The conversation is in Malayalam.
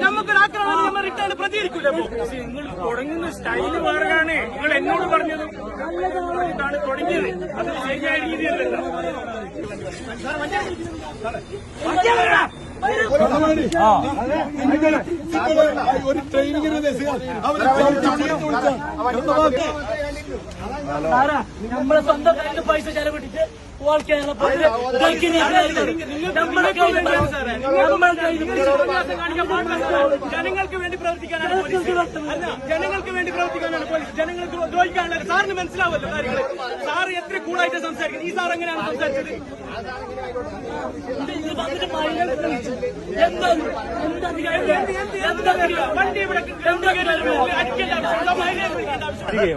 നമുക്കൊരു ആക്രമണം നമ്മൾ റിട്ടേൺ പ്രതികരിക്കൂല. നിങ്ങൾ തുടങ്ങുന്ന സ്റ്റൈല് വേറെയാണ്. നിങ്ങൾ എന്നോട് പറഞ്ഞത് ഇതാണ് തുടങ്ങിയത്. അത് ശരിയായ രീതിയല്ലല്ലോ. ഒരു ട്രെയിനിങ്ങിന് നമ്മളെ സ്വന്തം കയ്യിൽ പൈസ ചെലവിട്ടിട്ട് ജനങ്ങൾക്ക് വേണ്ടി പ്രവർത്തിക്കാനാണ് പോലീസ്. ജനങ്ങൾക്ക് വേണ്ടി പ്രവർത്തിക്കാനാണ് പോലീസ്. ജനങ്ങൾക്ക് ദ്രോഹിക്കാനുള്ള സാറിന് മനസ്സിലാവുമല്ലോ കാര്യങ്ങൾ. സാറ് എത്ര കൂളായിട്ട് സംസാരിക്കുന്നത്. ഈ സാർ എങ്ങനെയാണ് സംസാരിച്ചത്? വണ്ടി ഇവിടെ അടിക്കേണ്ട ആവശ്യമുണ്ടോ?